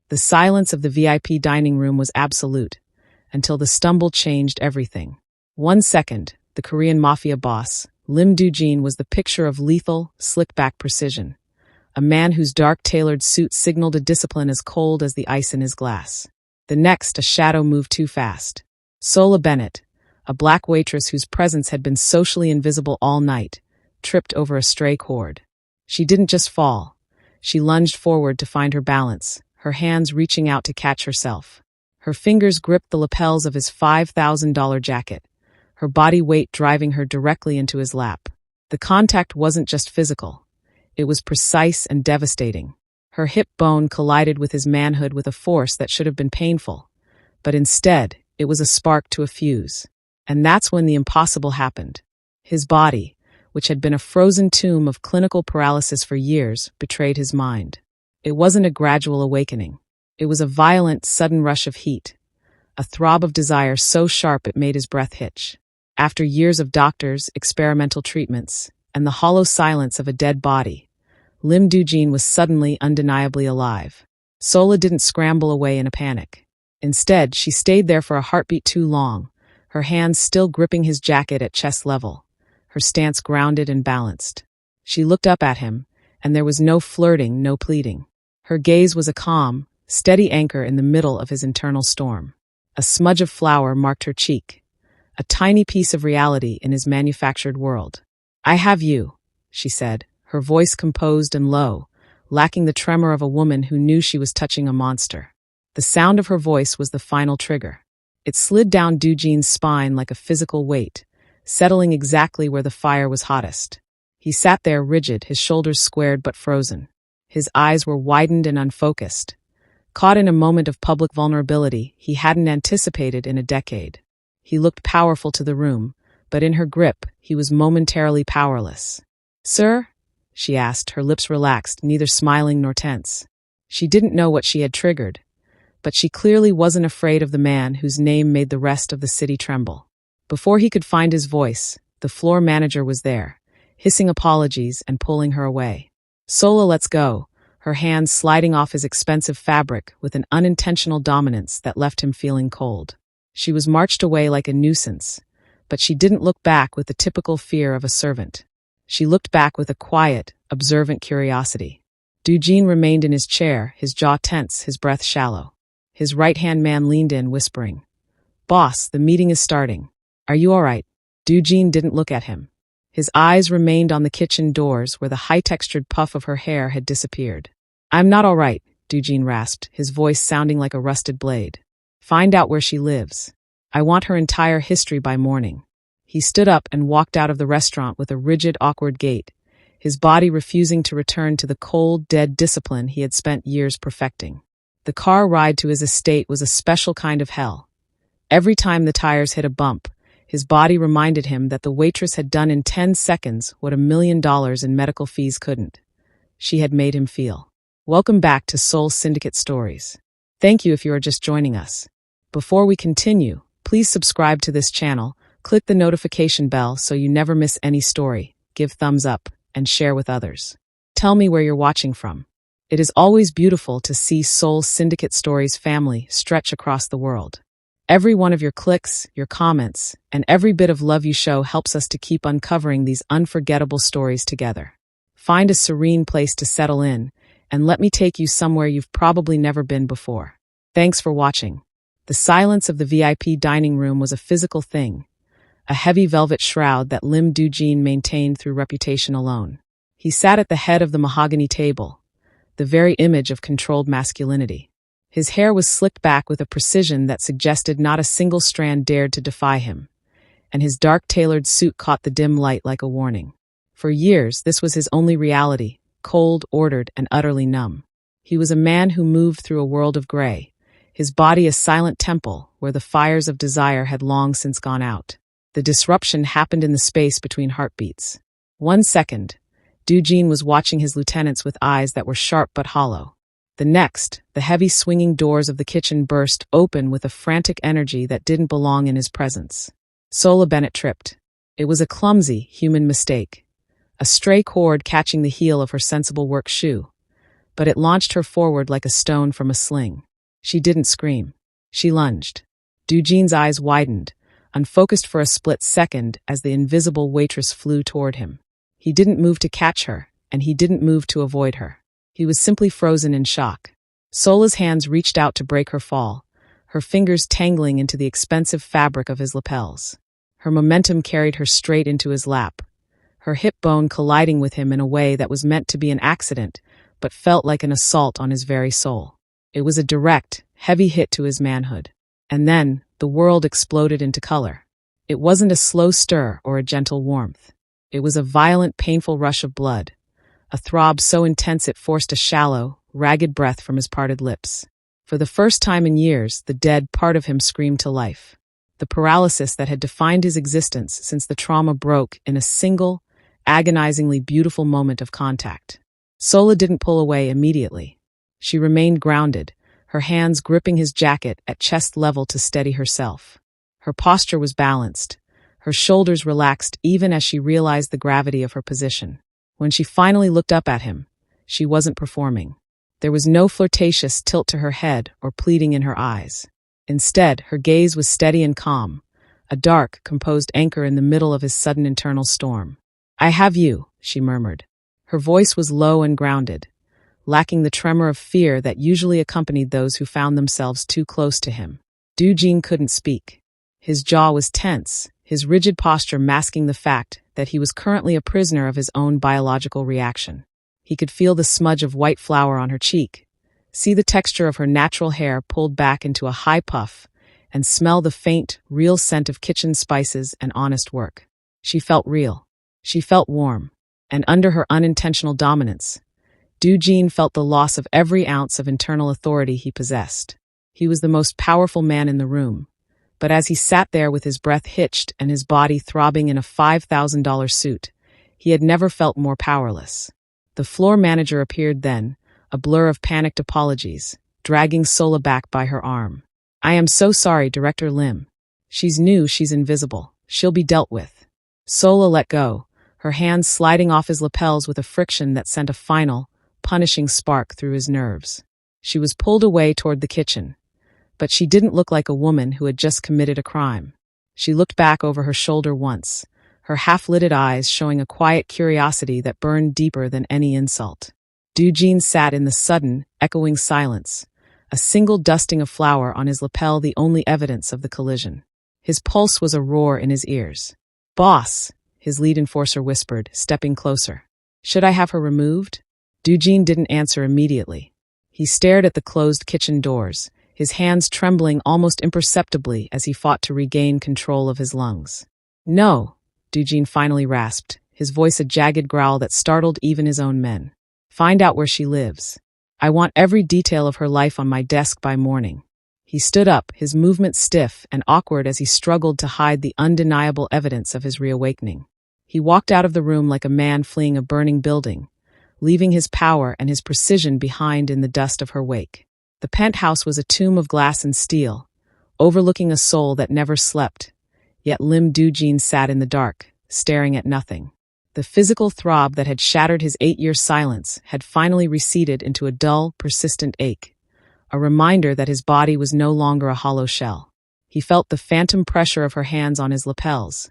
The silence of the VIP dining room was absolute, until the stumble changed everything. 1 second, the Korean Mafia boss, Lim Doo-jin, was the picture of lethal, slick-back precision. A man whose dark tailored suit signaled a discipline as cold as the ice in his glass. The next, a shadow moved too fast. Sola Bennett, a black waitress whose presence had been socially invisible all night, tripped over a stray cord. She didn't just fall. She lunged forward to find her balance, her hands reaching out to catch herself. Her fingers gripped the lapels of his $5,000 jacket, her body weight driving her directly into his lap. The contact wasn't just physical. It was precise and devastating. Her hip bone collided with his manhood with a force that should have been painful. But instead, it was a spark to a fuse. And that's when the impossible happened. His body, which had been a frozen tomb of clinical paralysis for years, betrayed his mind. It wasn't a gradual awakening. It was a violent, sudden rush of heat. A throb of desire so sharp it made his breath hitch. After years of doctors, experimental treatments, and the hollow silence of a dead body, Lim Doo-jin was suddenly undeniably alive. Sola didn't scramble away in a panic. Instead, she stayed there for a heartbeat too long, her hands still gripping his jacket at chest level, her stance grounded and balanced. She looked up at him, and there was no flirting, no pleading. Her gaze was a calm, steady anchor in the middle of his internal storm. A smudge of flour marked her cheek, a tiny piece of reality in his manufactured world. "I have you," she said, her voice composed and low, lacking the tremor of a woman who knew she was touching a monster. The sound of her voice was the final trigger. It slid down Doo-jin's spine like a physical weight, settling exactly where the fire was hottest. He sat there rigid, his shoulders squared but frozen. His eyes were widened and unfocused, caught in a moment of public vulnerability he hadn't anticipated in a decade. He looked powerful to the room, but in her grip, he was momentarily powerless. "Sir?" she asked, her lips relaxed, neither smiling nor tense. She didn't know what she had triggered, but she clearly wasn't afraid of the man whose name made the rest of the city tremble. Before he could find his voice, the floor manager was there, hissing apologies and pulling her away. "Sola, let's go," her hands sliding off his expensive fabric with an unintentional dominance that left him feeling cold. She was marched away like a nuisance, but she didn't look back with the typical fear of a servant. She looked back with a quiet, observant curiosity. Doo-jin remained in his chair, his jaw tense, his breath shallow. His right-hand man leaned in, whispering, "Boss, the meeting is starting. Are you all right?" Doo-jin didn't look at him. His eyes remained on the kitchen doors where the high-textured puff of her hair had disappeared. "I'm not all right," Doo-jin rasped, his voice sounding like a rusted blade. "Find out where she lives. I want her entire history by morning." He stood up and walked out of the restaurant with a rigid, awkward gait, his body refusing to return to the cold, dead discipline he had spent years perfecting. The car ride to his estate was a special kind of hell. Every time the tires hit a bump, his body reminded him that the waitress had done in 10 seconds what $1 million in medical fees couldn't. She had made him feel. Welcome back to Seoul Syndicate Stories. Thank you if you are just joining us. Before we continue, please subscribe to this channel, click the notification bell so you never miss any story, give thumbs up, and share with others. Tell me where you're watching from. It is always beautiful to see Seoul Syndicate Stories family stretch across the world. Every one of your clicks, your comments, and every bit of love you show helps us to keep uncovering these unforgettable stories together. Find a serene place to settle in, and let me take you somewhere you've probably never been before. Thanks for watching. The silence of the VIP dining room was a physical thing, a heavy velvet shroud that Lim Doo-jin maintained through reputation alone. He sat at the head of the mahogany table, the very image of controlled masculinity. His hair was slicked back with a precision that suggested not a single strand dared to defy him, and his dark tailored suit caught the dim light like a warning. For years, this was his only reality, cold, ordered, and utterly numb. He was a man who moved through a world of gray, his body a silent temple where the fires of desire had long since gone out. The disruption happened in the space between heartbeats. 1 second, Doo-jin was watching his lieutenants with eyes that were sharp but hollow. The next, the heavy swinging doors of the kitchen burst open with a frantic energy that didn't belong in his presence. Sola Bennett tripped. It was a clumsy, human mistake. A stray cord catching the heel of her sensible work shoe. but it launched her forward like a stone from a sling. She didn't scream. She lunged. Doo-jin's eyes widened, unfocused for a split second as the invisible waitress flew toward him. He didn't move to catch her, and he didn't move to avoid her. He was simply frozen in shock. Sola's hands reached out to break her fall, her fingers tangling into the expensive fabric of his lapels. Her momentum carried her straight into his lap, her hip bone colliding with him in a way that was meant to be an accident, but felt like an assault on his very soul. It was a direct, heavy hit to his manhood. And then, the world exploded into color. It wasn't a slow stir or a gentle warmth. It was a violent, painful rush of blood, a throb so intense it forced a shallow, ragged breath from his parted lips. For the first time in years, the dead part of him screamed to life. The paralysis that had defined his existence since the trauma broke in a single, agonizingly beautiful moment of contact. Sola didn't pull away immediately. She remained grounded, her hands gripping his jacket at chest level to steady herself. Her posture was balanced, her shoulders relaxed even as she realized the gravity of her position. When she finally looked up at him, she wasn't performing. There was no flirtatious tilt to her head or pleading in her eyes. Instead, her gaze was steady and calm, a dark, composed anchor in the middle of his sudden internal storm. "I have you," she murmured. Her voice was low and grounded, lacking the tremor of fear that usually accompanied those who found themselves too close to him. Doo-jin couldn't speak. His jaw was tense, his rigid posture masking the fact that he was currently a prisoner of his own biological reaction. He could feel the smudge of white flour on her cheek, see the texture of her natural hair pulled back into a high puff, and smell the faint, real scent of kitchen spices and honest work. She felt real. She felt warm. And under her unintentional dominance, Doo-jin felt the loss of every ounce of internal authority he possessed. He was the most powerful man in the room, but as he sat there with his breath hitched and his body throbbing in a $5,000 suit, he had never felt more powerless. The floor manager appeared then, a blur of panicked apologies, dragging Sola back by her arm. "I am so sorry, Director Lim. She's new, she's invisible. She'll be dealt with." Sola let go, her hands sliding off his lapels with a friction that sent a final, punishing spark through his nerves. She was pulled away toward the kitchen, but she didn't look like a woman who had just committed a crime. She looked back over her shoulder once, her half-lidded eyes showing a quiet curiosity that burned deeper than any insult. Doo-jin sat in the sudden, echoing silence, a single dusting of flour on his lapel the only evidence of the collision. His pulse was a roar in his ears. "Boss," his lead enforcer whispered, stepping closer. "Should I have her removed?" Doo-jin didn't answer immediately. He stared at the closed kitchen doors, his hands trembling almost imperceptibly as he fought to regain control of his lungs. "No," Doo-jin finally rasped, his voice a jagged growl that startled even his own men. "Find out where she lives. I want every detail of her life on my desk by morning." He stood up, his movements stiff and awkward as he struggled to hide the undeniable evidence of his reawakening. He walked out of the room like a man fleeing a burning building, leaving his power and his precision behind in the dust of her wake. The penthouse was a tomb of glass and steel, overlooking a soul that never slept, yet Lim Doo-jin sat in the dark, staring at nothing. The physical throb that had shattered his 8-year silence had finally receded into a dull, persistent ache, a reminder that his body was no longer a hollow shell. He felt the phantom pressure of her hands on his lapels,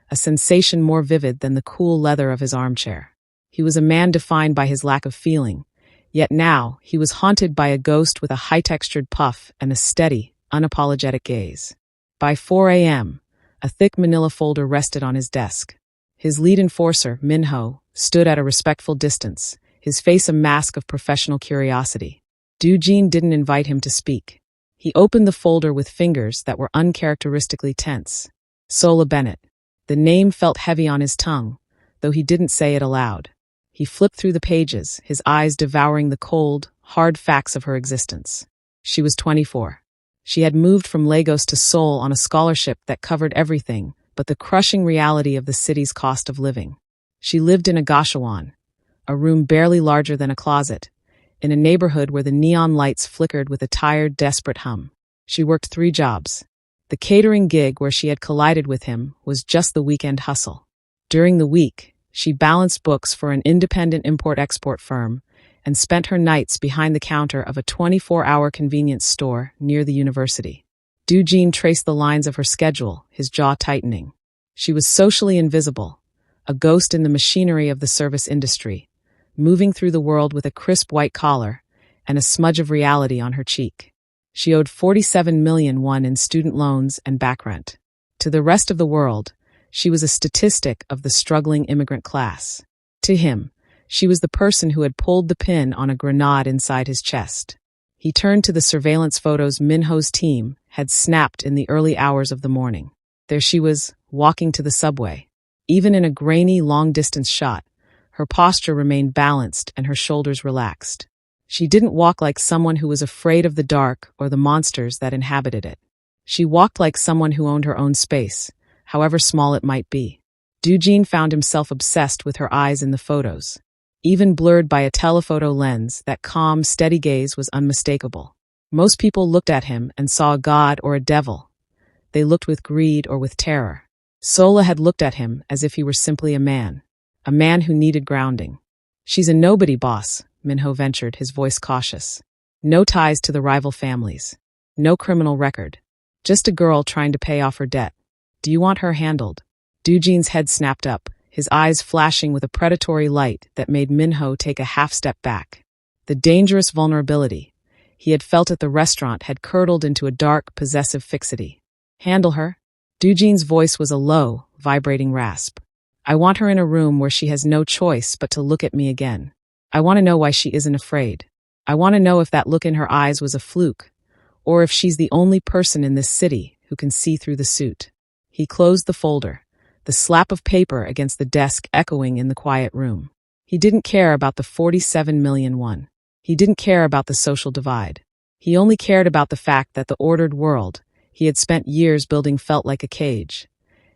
a sensation more vivid than the cool leather of his armchair. He was a man defined by his lack of feeling, yet now he was haunted by a ghost with a high-textured puff and a steady, unapologetic gaze. By 4 a.m., a thick manila folder rested on his desk. His lead enforcer, Minho, stood at a respectful distance, his face a mask of professional curiosity. Doo-jin didn't invite him to speak. He opened the folder with fingers that were uncharacteristically tense. Sola Bennett. The name felt heavy on his tongue, though he didn't say it aloud. He flipped through the pages, his eyes devouring the cold, hard facts of her existence. She was 24. She had moved from Lagos to Seoul on a scholarship that covered everything but the crushing reality of the city's cost of living. She lived in a gashawan, a room barely larger than a closet, in a neighborhood where the neon lights flickered with a tired, desperate hum. She worked 3 jobs. The catering gig where she had collided with him was just the weekend hustle. During the week, she balanced books for an independent import-export firm and spent her nights behind the counter of a 24-hour convenience store near the university. Doo-jin traced the lines of her schedule, his jaw tightening. She was socially invisible, a ghost in the machinery of the service industry, moving through the world with a crisp white collar and a smudge of reality on her cheek. She owed 47 million won in student loans and back rent. To the rest of the world, she was a statistic of the struggling immigrant class. To him, she was the person who had pulled the pin on a grenade inside his chest. He turned to the surveillance photos Minho's team had snapped in the early hours of the morning. There she was, walking to the subway. Even in a grainy, long-distance shot, her posture remained balanced and her shoulders relaxed. She didn't walk like someone who was afraid of the dark or the monsters that inhabited it. She walked like someone who owned her own space, however small it might be. Doo-jin found himself obsessed with her eyes in the photos. Even blurred by a telephoto lens, that calm, steady gaze was unmistakable. Most people looked at him and saw a god or a devil. They looked with greed or with terror. Sola had looked at him as if he were simply a man who needed grounding. "She's a nobody, boss," Minho ventured, his voice cautious. "No ties to the rival families. No criminal record. Just a girl trying to pay off her debt. Do you want her handled?" Doo-jin's head snapped up, his eyes flashing with a predatory light that made Minho take a half-step back. The dangerous vulnerability he had felt at the restaurant had curdled into a dark, possessive fixity. "Handle her?" Doo-jin's voice was a low, vibrating rasp. "I want her in a room where she has no choice but to look at me again. I want to know why she isn't afraid. I want to know if that look in her eyes was a fluke, or if she's the only person in this city who can see through the suit." He closed the folder, the slap of paper against the desk echoing in the quiet room. He didn't care about the 47 million won. He didn't care about the social divide. He only cared about the fact that the ordered world he had spent years building felt like a cage,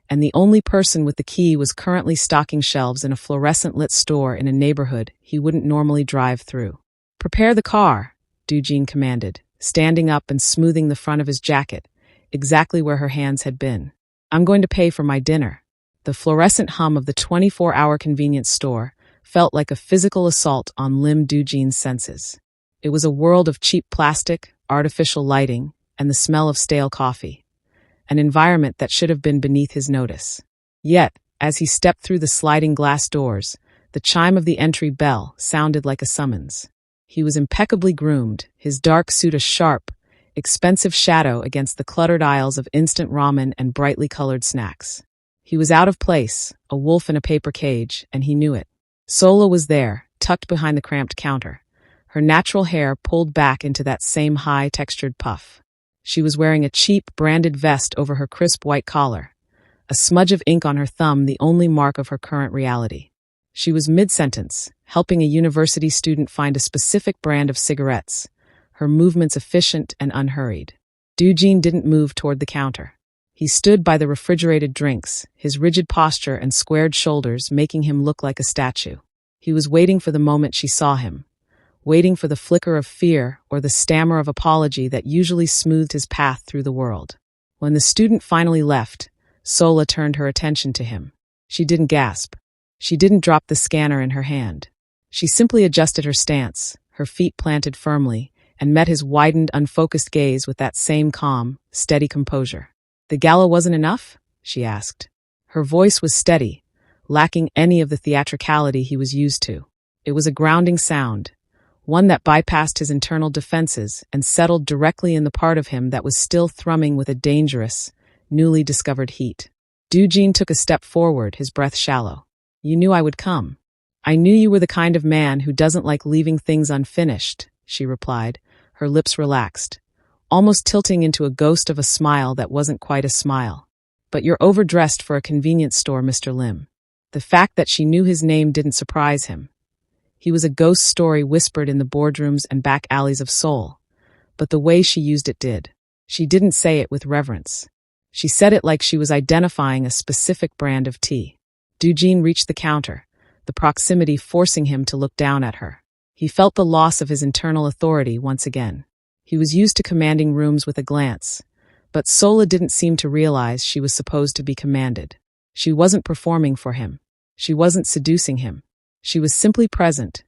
and the only person with the key was currently stocking shelves in a fluorescent-lit store in a neighborhood he wouldn't normally drive through. "Prepare the car," Doo-jin commanded, standing up and smoothing the front of his jacket, exactly where her hands had been. "I'm going to pay for my dinner." The fluorescent hum of the 24-hour convenience store felt like a physical assault on Lim Doo-jin's senses. It was a world of cheap plastic, artificial lighting, and the smell of stale coffee, an environment that should have been beneath his notice. Yet, as he stepped through the sliding glass doors, the chime of the entry bell sounded like a summons. He was impeccably groomed, his dark suit a sharp, expensive shadow against the cluttered aisles of instant ramen and brightly colored snacks. He was out of place, a wolf in a paper cage, and he knew it. Sola was there, tucked behind the cramped counter, her natural hair pulled back into that same high-textured puff. She was wearing a cheap, branded vest over her crisp white collar, a smudge of ink on her thumb the only mark of her current reality. She was mid-sentence, helping a university student find a specific brand of cigarettes, her movements efficient and unhurried. Doo-jin didn't move toward the counter. He stood by the refrigerated drinks, his rigid posture and squared shoulders making him look like a statue. He was waiting for the moment she saw him, waiting for the flicker of fear or the stammer of apology that usually smoothed his path through the world. When the student finally left, Sola turned her attention to him. She didn't gasp. She didn't drop the scanner in her hand. She simply adjusted her stance, her feet planted firmly, and met his widened, unfocused gaze with that same calm, steady composure. "The gala wasn't enough?" she asked. Her voice was steady, lacking any of the theatricality he was used to. It was a grounding sound, one that bypassed his internal defenses and settled directly in the part of him that was still thrumming with a dangerous, newly discovered heat. Doo-jin took a step forward, his breath shallow. "You knew I would come. I knew you were the kind of man who doesn't like leaving things unfinished," she replied, her lips relaxed, almost tilting into a ghost of a smile that wasn't quite a smile. "But you're overdressed for a convenience store, Mr. Lim." The fact that she knew his name didn't surprise him. He was a ghost story whispered in the boardrooms and back alleys of Seoul, but the way she used it did. She didn't say it with reverence. She said it like she was identifying a specific brand of tea. Doo-jin reached the counter, the proximity forcing him to look down at her. He felt the loss of his internal authority once again. He was used to commanding rooms with a glance, but Sola didn't seem to realize she was supposed to be commanded. She wasn't performing for him. She wasn't seducing him. She was simply present,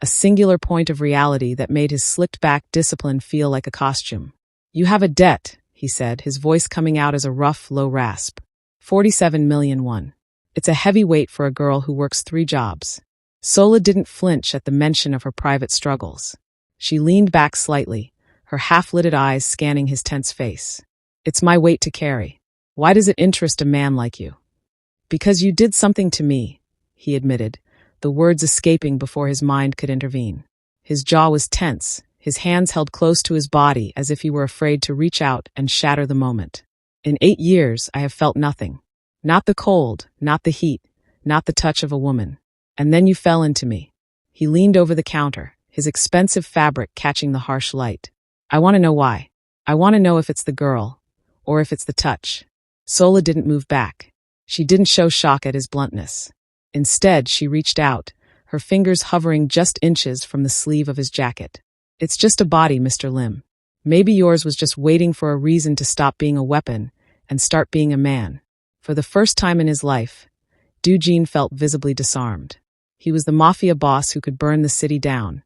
a singular point of reality that made his slicked-back discipline feel like a costume. "You have a debt," he said, his voice coming out as a rough, low rasp. 47 million won. It's a heavy weight for a girl who works 3 jobs. Sola didn't flinch at the mention of her private struggles. She leaned back slightly, her half-lidded eyes scanning his tense face. "It's my weight to carry. Why does it interest a man like you?" "Because you did something to me," he admitted, the words escaping before his mind could intervene. His jaw was tense, his hands held close to his body as if he were afraid to reach out and shatter the moment. "In 8 years, I have felt nothing. Not the cold, not the heat, not the touch of a woman. And then you fell into me." He leaned over the counter, his expensive fabric catching the harsh light. "I want to know why. I want to know if it's the girl, or if it's the touch." Sola didn't move back. She didn't show shock at his bluntness. Instead, she reached out, her fingers hovering just inches from the sleeve of his jacket. "It's just a body, Mr. Lim. Maybe yours was just waiting for a reason to stop being a weapon and start being a man." For the first time in his life, Doo-jin felt visibly disarmed. He was the Mafia boss who could burn the city down.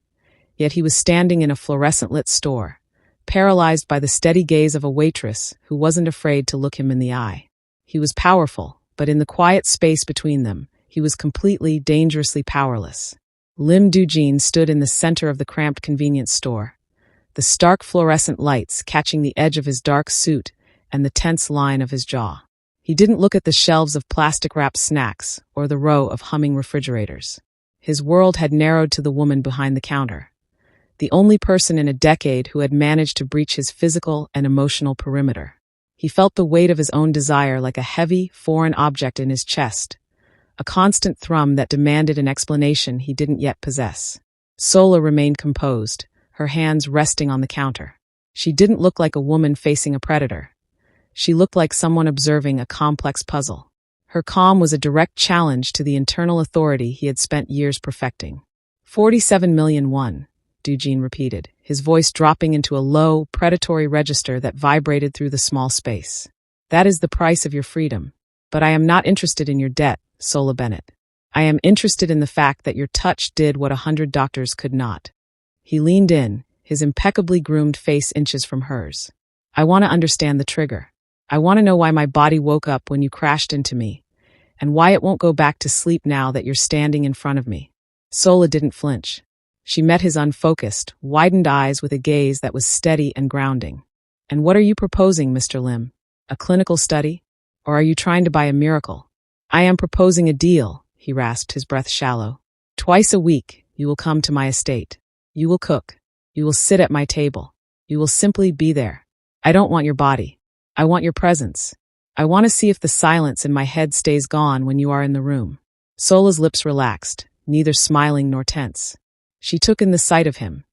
Yet he was standing in a fluorescent-lit store, paralyzed by the steady gaze of a waitress who wasn't afraid to look him in the eye. He was powerful, but in the quiet space between them, he was completely, dangerously powerless. Lim Doo-jin stood in the center of the cramped convenience store, the stark fluorescent lights catching the edge of his dark suit and the tense line of his jaw. He didn't look at the shelves of plastic-wrapped snacks or the row of humming refrigerators. His world had narrowed to the woman behind the counter, the only person in a decade who had managed to breach his physical and emotional perimeter. He felt the weight of his own desire like a heavy, foreign object in his chest, a constant thrum that demanded an explanation he didn't yet possess. Sola remained composed, her hands resting on the counter. She didn't look like a woman facing a predator. She looked like someone observing a complex puzzle. Her calm was a direct challenge to the internal authority he had spent years perfecting. 47 million won, Doo-jin repeated, his voice dropping into a low, predatory register that vibrated through the small space. "That is the price of your freedom. But I am not interested in your debt, Sola Bennett. I am interested in the fact that your touch did what 100 doctors could not." He leaned in, his impeccably groomed face inches from hers. "I want to understand the trigger. I want to know why my body woke up when you crashed into me, and why it won't go back to sleep now that you're standing in front of me." Sola didn't flinch. She met his unfocused, widened eyes with a gaze that was steady and grounding. "And what are you proposing, Mr. Lim? A clinical study? Or are you trying to buy a miracle?" "I am proposing a deal," he rasped, his breath shallow. "Twice a week, you will come to my estate. You will cook. You will sit at my table. You will simply be there. I don't want your body. I want your presence. I want to see if the silence in my head stays gone when you are in the room." Sola's lips relaxed, neither smiling nor tense. She took in the sight of him,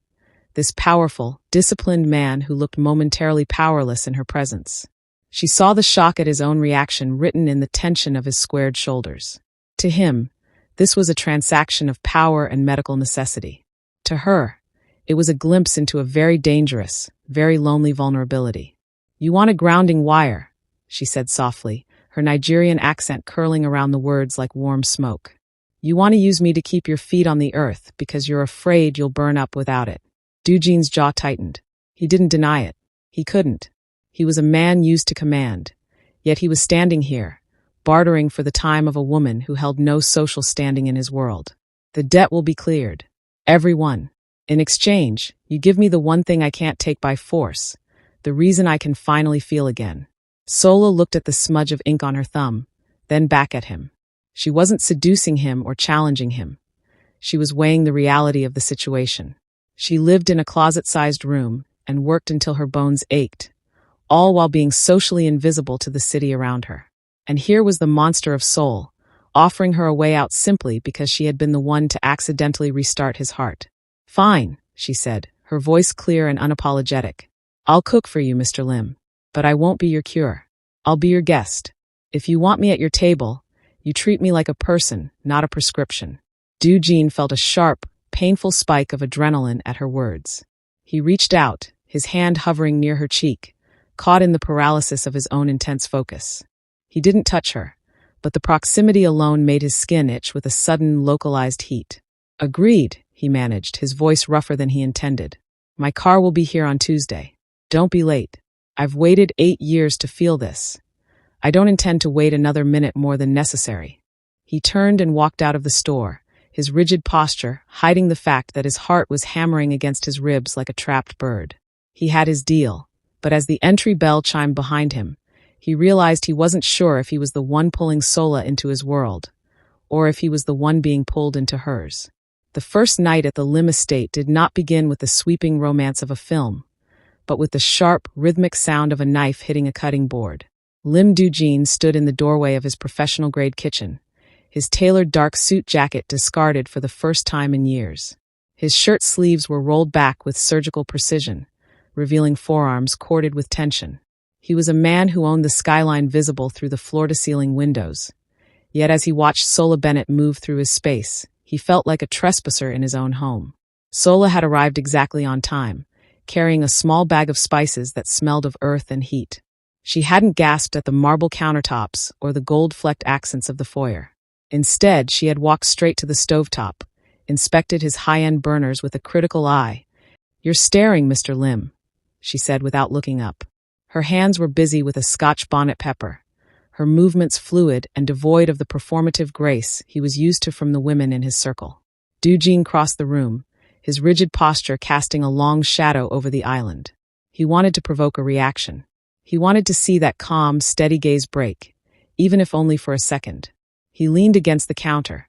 this powerful, disciplined man who looked momentarily powerless in her presence. She saw the shock at his own reaction written in the tension of his squared shoulders. To him, this was a transaction of power and medical necessity. To her, it was a glimpse into a very dangerous, very lonely vulnerability. "You want a grounding wire," she said softly, her Nigerian accent curling around the words like warm smoke. "You want to use me to keep your feet on the earth because you're afraid you'll burn up without it." Doo-jin's jaw tightened. He didn't deny it. He couldn't. He was a man used to command. Yet he was standing here, bartering for the time of a woman who held no social standing in his world. "The debt will be cleared. Every one. In exchange, you give me the one thing I can't take by force, the reason I can finally feel again." Sola looked at the smudge of ink on her thumb, then back at him. She wasn't seducing him or challenging him. She was weighing the reality of the situation. She lived in a closet-sized room and worked until her bones ached, all while being socially invisible to the city around her. And here was the Monster of Seoul, offering her a way out simply because she had been the one to accidentally restart his heart. "Fine," she said, her voice clear and unapologetic. "I'll cook for you, Mr. Lim. But I won't be your cure. I'll be your guest. If you want me at your table, you treat me like a person, not a prescription." Doo-jin felt a sharp, painful spike of adrenaline at her words. He reached out, his hand hovering near her cheek, caught in the paralysis of his own intense focus. He didn't touch her, but the proximity alone made his skin itch with a sudden, localized heat. "Agreed," he managed, his voice rougher than he intended. My car will be here on Tuesday. Don't be late. I've waited 8 years to feel this. I don't intend to wait another minute more than necessary. He turned and walked out of the store, his rigid posture hiding the fact that his heart was hammering against his ribs like a trapped bird. He had his deal, but as the entry bell chimed behind him, he realized he wasn't sure if he was the one pulling Sola into his world, or if he was the one being pulled into hers. The first night at the Lim estate did not begin with the sweeping romance of a film, but with the sharp, rhythmic sound of a knife hitting a cutting board. Lim Doo-jin stood in the doorway of his professional-grade kitchen, his tailored dark suit jacket discarded for the first time in years. His shirt sleeves were rolled back with surgical precision, revealing forearms corded with tension. He was a man who owned the skyline visible through the floor-to-ceiling windows. Yet as he watched Sola Bennett move through his space, he felt like a trespasser in his own home. Sola had arrived exactly on time, carrying a small bag of spices that smelled of earth and heat. She hadn't gasped at the marble countertops or the gold-flecked accents of the foyer. Instead, she had walked straight to the stovetop, inspected his high-end burners with a critical eye. You're staring, Mr. Lim, she said without looking up. Her hands were busy with a Scotch bonnet pepper, her movements fluid and devoid of the performative grace he was used to from the women in his circle. Doo-jin crossed the room, his rigid posture casting a long shadow over the island. He wanted to provoke a reaction. He wanted to see that calm, steady gaze break, even if only for a second. He leaned against the counter,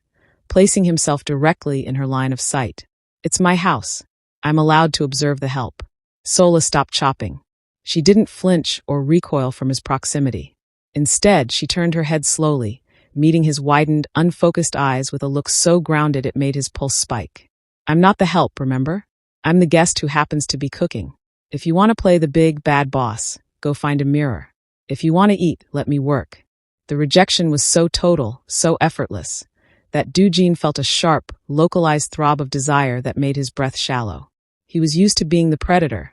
placing himself directly in her line of sight. It's my house. I'm allowed to observe the help. Sola stopped chopping. She didn't flinch or recoil from his proximity. Instead, she turned her head slowly, meeting his widened, unfocused eyes with a look so grounded it made his pulse spike. I'm not the help, remember? I'm the guest who happens to be cooking. If you want to play the big, bad boss, go find a mirror. If you want to eat, let me work. The rejection was so total, so effortless, that Doo-jin felt a sharp, localized throb of desire that made his breath shallow. He was used to being the predator,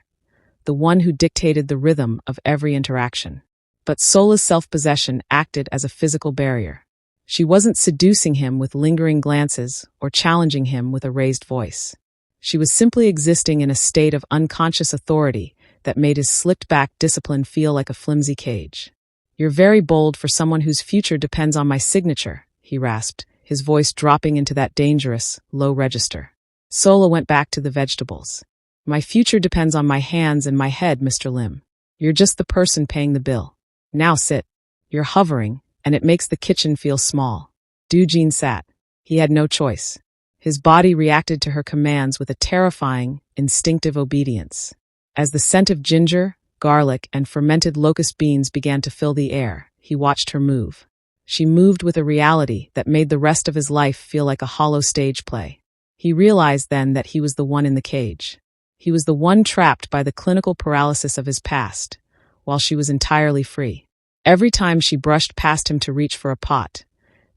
the one who dictated the rhythm of every interaction. But Sola's self-possession acted as a physical barrier. She wasn't seducing him with lingering glances or challenging him with a raised voice. She was simply existing in a state of unconscious authority that made his slicked-back discipline feel like a flimsy cage. You're very bold for someone whose future depends on my signature, he rasped, his voice dropping into that dangerous, low register. Sola went back to the vegetables. My future depends on my hands and my head, Mr. Lim. You're just the person paying the bill. Now sit. You're hovering, and it makes the kitchen feel small. Doo-jin sat. He had no choice. His body reacted to her commands with a terrifying, instinctive obedience. As the scent of ginger, garlic, and fermented locust beans began to fill the air, he watched her move. She moved with a reality that made the rest of his life feel like a hollow stage play. He realized then that he was the one in the cage. He was the one trapped by the clinical paralysis of his past, while she was entirely free. Every time she brushed past him to reach for a pot,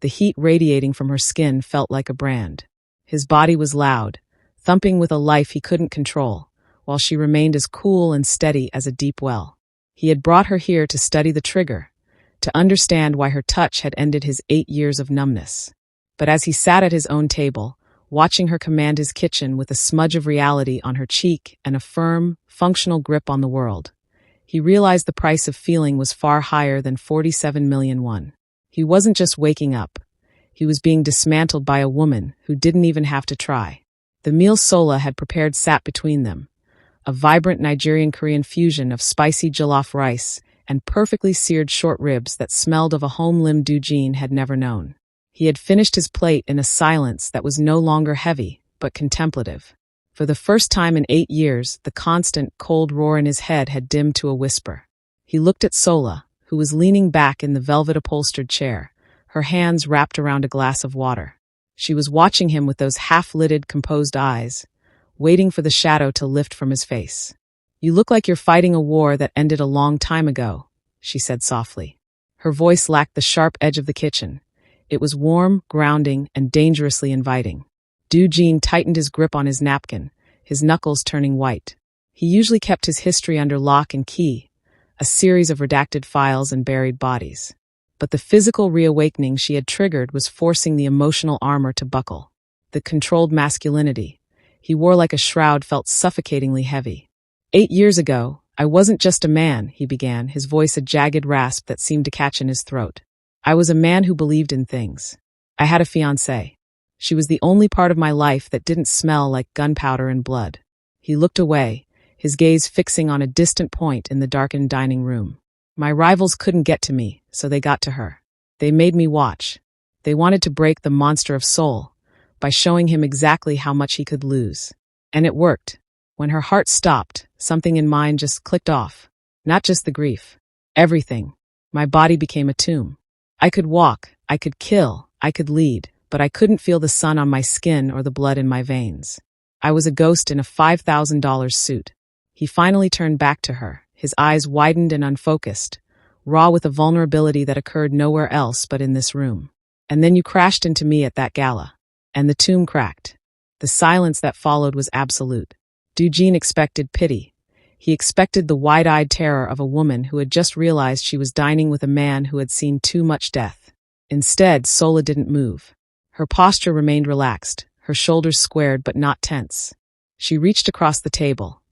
the heat radiating from her skin felt like a brand. His body was loud, thumping with a life he couldn't control, while she remained as cool and steady as a deep well. He had brought her here to study the trigger, to understand why her touch had ended his 8 years of numbness. But as he sat at his own table, watching her command his kitchen with a smudge of reality on her cheek and a firm, functional grip on the world, he realized the price of feeling was far higher than 47 million won. He wasn't just waking up. He was being dismantled by a woman who didn't even have to try. The meal Sola had prepared sat between them, a vibrant Nigerian-Korean fusion of spicy jollof rice and perfectly seared short ribs that smelled of a home Lim Doo-jin had never known. He had finished his plate in a silence that was no longer heavy, but contemplative. For the first time in 8 years, the constant, cold roar in his head had dimmed to a whisper. He looked at Sola, who was leaning back in the velvet-upholstered chair, her hands wrapped around a glass of water. She was watching him with those half-lidded, composed eyes, waiting for the shadow to lift from his face. You look like you're fighting a war that ended a long time ago, she said softly. Her voice lacked the sharp edge of the kitchen. It was warm, grounding, and dangerously inviting. Doo-jin tightened his grip on his napkin, his knuckles turning white. He usually kept his history under lock and key, a series of redacted files and buried bodies. But the physical reawakening she had triggered was forcing the emotional armor to buckle. The controlled masculinity, he wore like a shroud felt suffocatingly heavy. 8 years ago, I wasn't just a man, he began, his voice a jagged rasp that seemed to catch in his throat. I was a man who believed in things. I had a fiancée. She was the only part of my life that didn't smell like gunpowder and blood. He looked away, his gaze fixing on a distant point in the darkened dining room. My rivals couldn't get to me, so they got to her. They made me watch. They wanted to break the Monster of Seoul by showing him exactly how much he could lose. And it worked. When her heart stopped, something in mine just clicked off. Not just the grief. Everything. My body became a tomb. I could walk, I could kill, I could lead, but I couldn't feel the sun on my skin or the blood in my veins. I was a ghost in a $5,000 suit. He finally turned back to her, his eyes widened and unfocused, raw with a vulnerability that occurred nowhere else but in this room. And then you crashed into me at that gala. And the tomb cracked. The silence that followed was absolute. Doo-jin expected pity. He expected the wide-eyed terror of a woman who had just realized she was dining with a man who had seen too much death. Instead, Sola didn't move. Her posture remained relaxed, her shoulders squared but not tense. She reached across the table,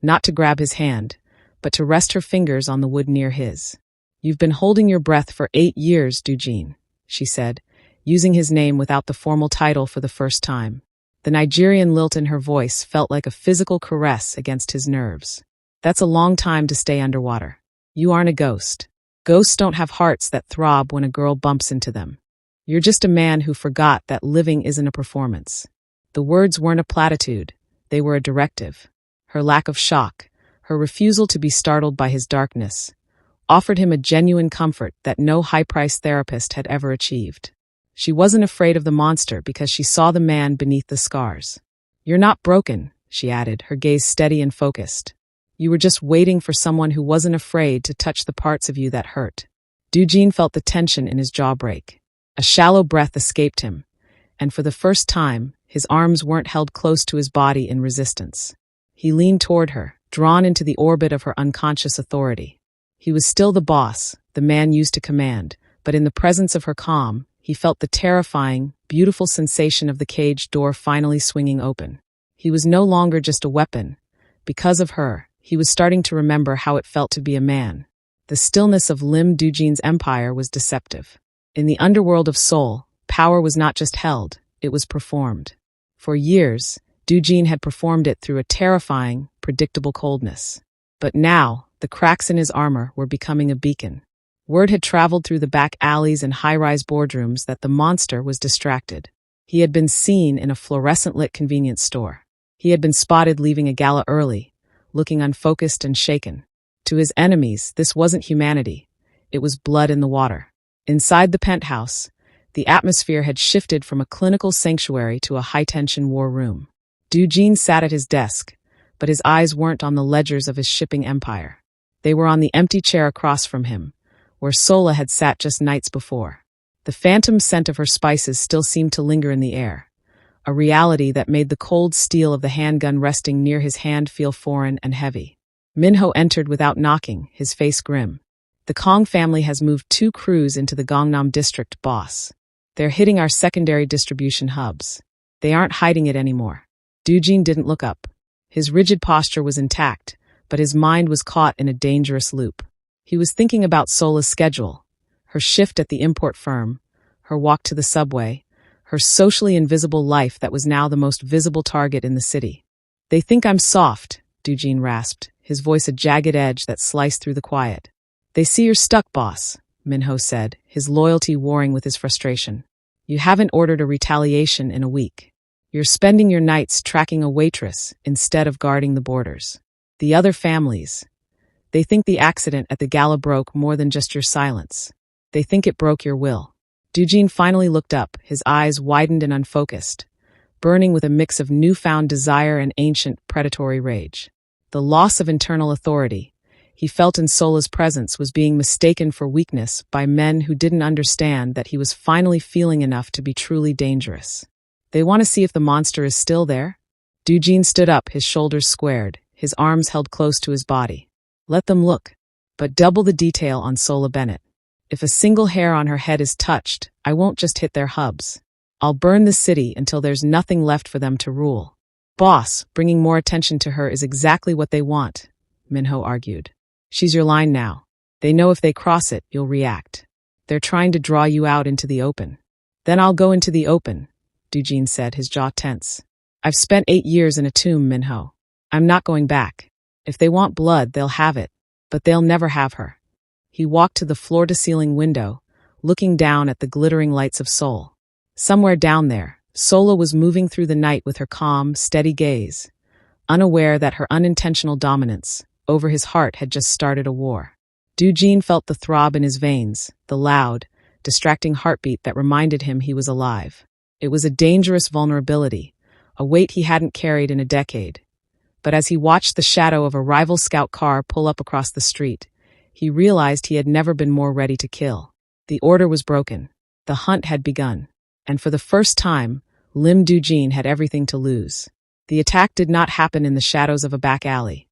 not to grab his hand, but to rest her fingers on the wood near his. You've been holding your breath for 8 years, Doo-jin, she said, using his name without the formal title for the first time. The Nigerian lilt in her voice felt like a physical caress against his nerves. That's a long time to stay underwater. You aren't a ghost. Ghosts don't have hearts that throb when a girl bumps into them. You're just a man who forgot that living isn't a performance. The words weren't a platitude. They were a directive. Her lack of shock, her refusal to be startled by his darkness, offered him a genuine comfort that no high-priced therapist had ever achieved. She wasn't afraid of the monster because she saw the man beneath the scars. You're not broken, she added, her gaze steady and focused. You were just waiting for someone who wasn't afraid to touch the parts of you that hurt. Doo-jin felt the tension in his jaw break. A shallow breath escaped him, and for the first time, his arms weren't held close to his body in resistance. He leaned toward her, drawn into the orbit of her unconscious authority. He was still the boss, the man used to command, but in the presence of her calm, he felt the terrifying, beautiful sensation of the cage door finally swinging open. He was no longer just a weapon. Because of her, he was starting to remember how it felt to be a man. The stillness of Lim Doo-jin's empire was deceptive. In the underworld of Seoul, power was not just held, it was performed. For years, Doo-jin had performed it through a terrifying, predictable coldness. But now, the cracks in his armor were becoming a beacon. Word had traveled through the back alleys and high-rise boardrooms that the monster was distracted. He had been seen in a fluorescent-lit convenience store. He had been spotted leaving a gala early, looking unfocused and shaken. To his enemies, this wasn't humanity. It was blood in the water. Inside the penthouse, the atmosphere had shifted from a clinical sanctuary to a high-tension war room. Doo-jin sat at his desk, but his eyes weren't on the ledgers of his shipping empire. They were on the empty chair across from him, where Sola had sat just nights before. The phantom scent of her spices still seemed to linger in the air, a reality that made the cold steel of the handgun resting near his hand feel foreign and heavy. Minho entered without knocking, his face grim. The Kong family has moved 2 crews into the Gangnam district, boss. They're hitting our secondary distribution hubs. They aren't hiding it anymore. Doo-jin didn't look up. His rigid posture was intact, but his mind was caught in a dangerous loop. He was thinking about Sola's schedule, her shift at the import firm, her walk to the subway, her socially invisible life that was now the most visible target in the city. They think I'm soft, Doo-jin rasped, his voice a jagged edge that sliced through the quiet. They see you're stuck, boss, Minho said, his loyalty warring with his frustration. You haven't ordered a retaliation in a week. You're spending your nights tracking a waitress instead of guarding the borders. The other families, they think the accident at the gala broke more than just your silence. They think it broke your will. Doo-jin finally looked up, his eyes widened and unfocused, burning with a mix of newfound desire and ancient predatory rage. The loss of internal authority he felt in Sola's presence was being mistaken for weakness by men who didn't understand that he was finally feeling enough to be truly dangerous. They want to see if the monster is still there? Doo-jin stood up, his shoulders squared, his arms held close to his body. Let them look, but double the detail on Sola Bennett. If a single hair on her head is touched, I won't just hit their hubs. I'll burn the city until there's nothing left for them to rule. Boss, bringing more attention to her is exactly what they want, Minho argued. She's your line now. They know if they cross it, you'll react. They're trying to draw you out into the open. Then I'll go into the open, Doo-jin said, his jaw tense. I've spent 8 years in a tomb, Minho. I'm not going back. If they want blood, they'll have it, but they'll never have her. He walked to the floor-to-ceiling window, looking down at the glittering lights of Seoul. Somewhere down there, Sola was moving through the night with her calm, steady gaze, unaware that her unintentional dominance over his heart had just started a war. Doo-jin felt the throb in his veins, the loud, distracting heartbeat that reminded him he was alive. It was a dangerous vulnerability, a weight he hadn't carried in a decade. But as he watched the shadow of a rival scout car pull up across the street, he realized he had never been more ready to kill. The order was broken. The hunt had begun. And for the first time, Lim Doo-jin had everything to lose. The attack did not happen in the shadows of a back alley,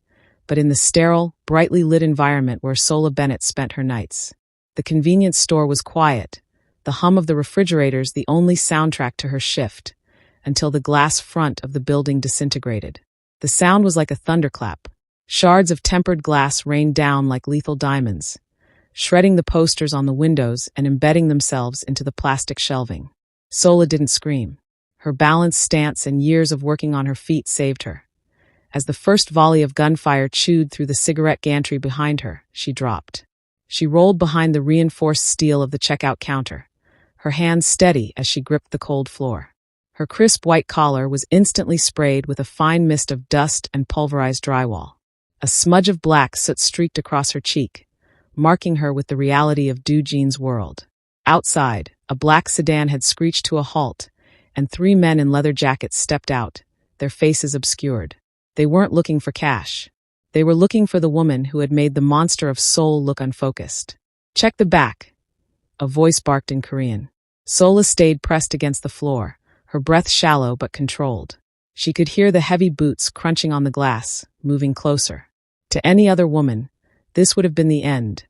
but in the sterile, brightly lit environment where Sola Bennett spent her nights. The convenience store was quiet, the hum of the refrigerators the only soundtrack to her shift, until the glass front of the building disintegrated. The sound was like a thunderclap. Shards of tempered glass rained down like lethal diamonds, shredding the posters on the windows and embedding themselves into the plastic shelving. Sola didn't scream. Her balanced stance and years of working on her feet saved her. As the first volley of gunfire chewed through the cigarette gantry behind her, she dropped. She rolled behind the reinforced steel of the checkout counter, her hands steady as she gripped the cold floor. Her crisp white collar was instantly sprayed with a fine mist of dust and pulverized drywall. A smudge of black soot streaked across her cheek, marking her with the reality of Doo-jin's world. Outside, a black sedan had screeched to a halt, and 3 men in leather jackets stepped out, their faces obscured. They weren't looking for cash. They were looking for the woman who had made the Monster of Seoul look unfocused. "Check the back," a voice barked in Korean. Sola stayed pressed against the floor, her breath shallow but controlled. She could hear the heavy boots crunching on the glass, moving closer. To any other woman, this would have been the end,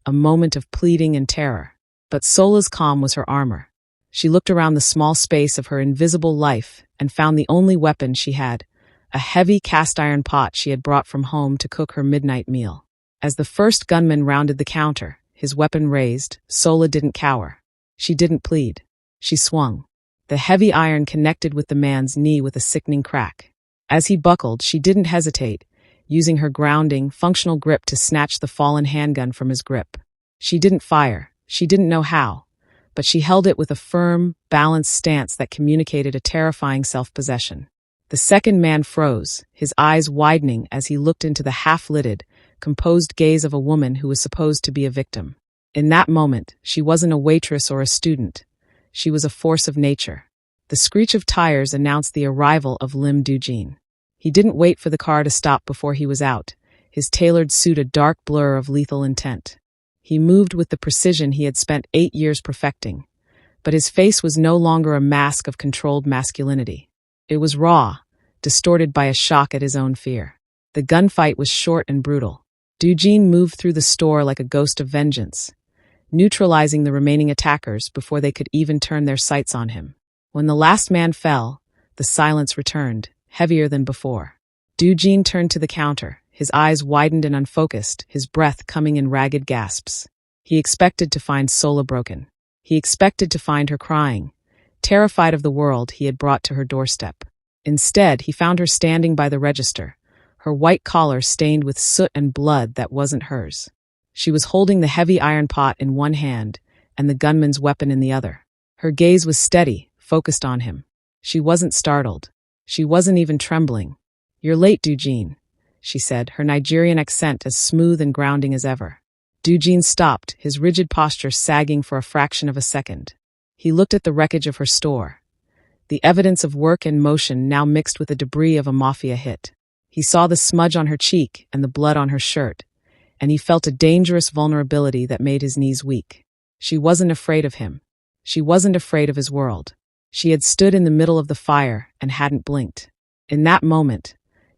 a moment of pleading and terror. But Sola's calm was her armor. She looked around the small space of her invisible life and found the only weapon she had, a heavy cast-iron pot she had brought from home to cook her midnight meal. As the first gunman rounded the counter, his weapon raised, Sola didn't cower. She didn't plead. She swung. The heavy iron connected with the man's knee with a sickening crack. As he buckled, she didn't hesitate, using her grounding, functional grip to snatch the fallen handgun from his grip. She didn't fire. She didn't know how, but she held it with a firm, balanced stance that communicated a terrifying self-possession. The second man froze, his eyes widening as he looked into the half-lidded, composed gaze of a woman who was supposed to be a victim. In that moment, she wasn't a waitress or a student. She was a force of nature. The screech of tires announced the arrival of Lim Doo-jin. He didn't wait for the car to stop before he was out, his tailored suit a dark blur of lethal intent. He moved with the precision he had spent 8 years perfecting, but his face was no longer a mask of controlled masculinity. It was raw, distorted by a shock at his own fear. The gunfight was short and brutal. Doo-jin moved through the store like a ghost of vengeance, neutralizing the remaining attackers before they could even turn their sights on him. When the last man fell, the silence returned, heavier than before. Doo-jin turned to the counter, his eyes widened and unfocused, his breath coming in ragged gasps. He expected to find Sola broken. He expected to find her crying, terrified of the world he had brought to her doorstep. Instead, he found her standing by the register, her white collar stained with soot and blood that wasn't hers. She was holding the heavy iron pot in one hand and the gunman's weapon in the other. Her gaze was steady, focused on him. She wasn't startled. She wasn't even trembling. "You're late, Doo-jin," she said, her Nigerian accent as smooth and grounding as ever. Doo-jin stopped, his rigid posture sagging for a fraction of a second. He looked at the wreckage of her store, the evidence of work and motion now mixed with the debris of a Mafia hit. He saw the smudge on her cheek and the blood on her shirt, and he felt a dangerous vulnerability that made his knees weak. She wasn't afraid of him. She wasn't afraid of his world. She had stood in the middle of the fire and hadn't blinked. In that moment,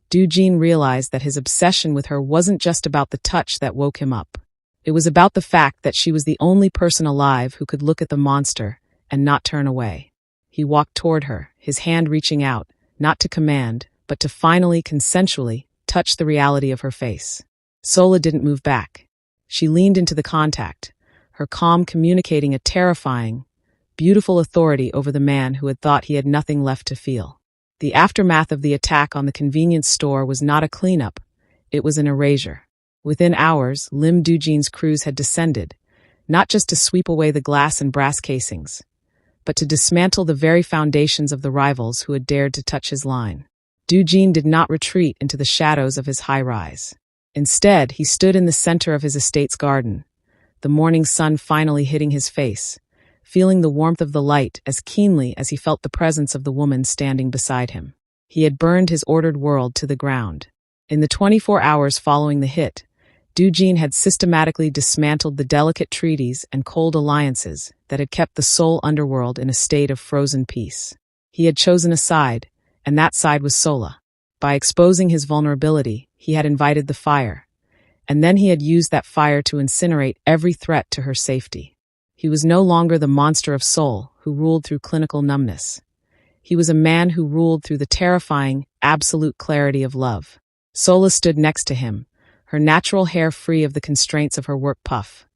Doo-jin realized that his obsession with her wasn't just about the touch that woke him up. It was about the fact that she was the only person alive who could look at the monster and not turn away. He walked toward her, his hand reaching out, not to command, but to finally, consensually, touch the reality of her face. Sola didn't move back. She leaned into the contact, her calm communicating a terrifying, beautiful authority over the man who had thought he had nothing left to feel. The aftermath of the attack on the convenience store was not a cleanup, it was an erasure. Within hours, Lim Doo-jin's crews had descended, not just to sweep away the glass and brass casings, but to dismantle the very foundations of the rivals who had dared to touch his line. Doo-jin did not retreat into the shadows of his high-rise. Instead, he stood in the center of his estate's garden, the morning sun finally hitting his face, feeling the warmth of the light as keenly as he felt the presence of the woman standing beside him. He had burned his ordered world to the ground. In the 24 hours following the hit, Doo-jin had systematically dismantled the delicate treaties and cold alliances that had kept the Seoul underworld in a state of frozen peace. He had chosen a side, and that side was Sola. By exposing his vulnerability, he had invited the fire, and then he had used that fire to incinerate every threat to her safety. He was no longer the Monster of Seoul who ruled through clinical numbness. He was a man who ruled through the terrifying, absolute clarity of love. Sola stood next to him, her natural hair free of the constraints of her work puff,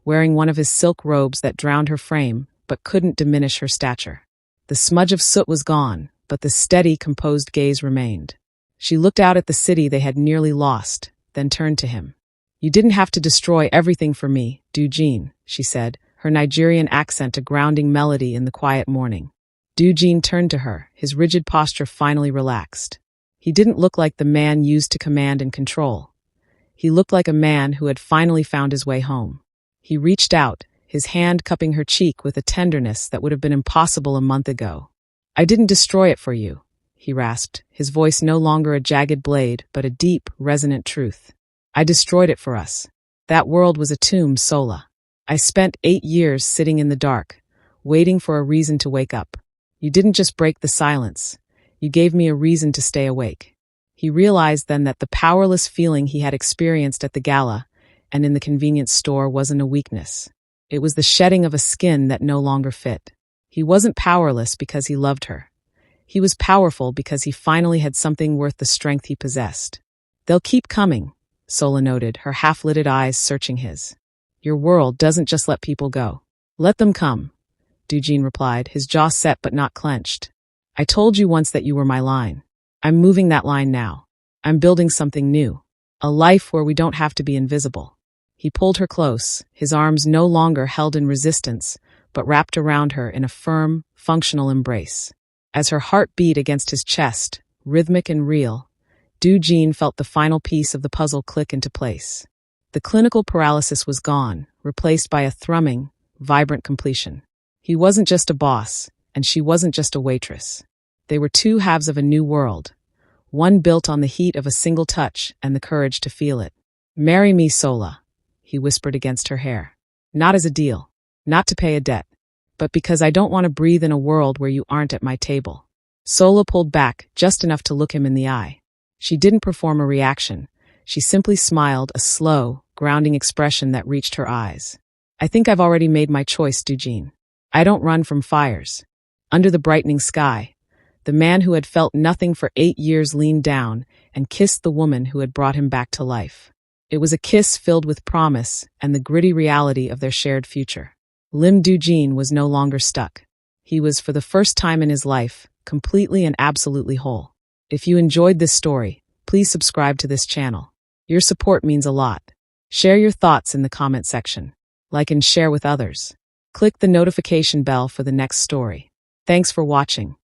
wearing one of his silk robes that drowned her frame but couldn't diminish her stature. The smudge of soot was gone, but the steady, composed gaze remained. She looked out at the city they had nearly lost, then turned to him. "You didn't have to destroy everything for me, Doo-jin," she said, her Nigerian accent a grounding melody in the quiet morning. Doo-jin turned to her, his rigid posture finally relaxed. He didn't look like the man used to command and control. He looked like a man who had finally found his way home. He reached out, his hand cupping her cheek with a tenderness that would have been impossible a month ago. "I didn't destroy it for you," he rasped, his voice no longer a jagged blade, but a deep, resonant truth. "I destroyed it for us. That world was a tomb, Sola. I spent 8 years sitting in the dark, waiting for a reason to wake up. You didn't just break the silence. You gave me a reason to stay awake." He realized then that the powerless feeling he had experienced at the gala and in the convenience store wasn't a weakness. It was the shedding of a skin that no longer fit. He wasn't powerless because he loved her. He was powerful because he finally had something worth the strength he possessed. "They'll keep coming," Sola noted, her half-lidded eyes searching his. "Your world doesn't just let people go." "Let them come," Doo-jin replied, his jaw set but not clenched. "I told you once that you were my line. I'm moving that line now. I'm building something new. A life where we don't have to be invisible." He pulled her close, his arms no longer held in resistance, but wrapped around her in a firm, functional embrace. As her heart beat against his chest, rhythmic and real, Doo-jin felt the final piece of the puzzle click into place. The clinical paralysis was gone, replaced by a thrumming, vibrant completion. He wasn't just a boss, and she wasn't just a waitress. They were two halves of a new world, one built on the heat of a single touch and the courage to feel it. "Marry me, Sola," he whispered against her hair. "Not as a deal, not to pay a debt, but because I don't want to breathe in a world where you aren't at my table." Sola pulled back just enough to look him in the eye. She didn't perform a reaction. She simply smiled, a slow, grounding expression that reached her eyes. "I think I've already made my choice, Doo-jin. I don't run from fires." Under the brightening sky, the man who had felt nothing for 8 years leaned down and kissed the woman who had brought him back to life. It was a kiss filled with promise and the gritty reality of their shared future. Lim Doo-jin was no longer stuck. He was, for the first time in his life, completely and absolutely whole. If you enjoyed this story, please subscribe to this channel. Your support means a lot. Share your thoughts in the comment section. Like and share with others. Click the notification bell for the next story. Thanks for watching.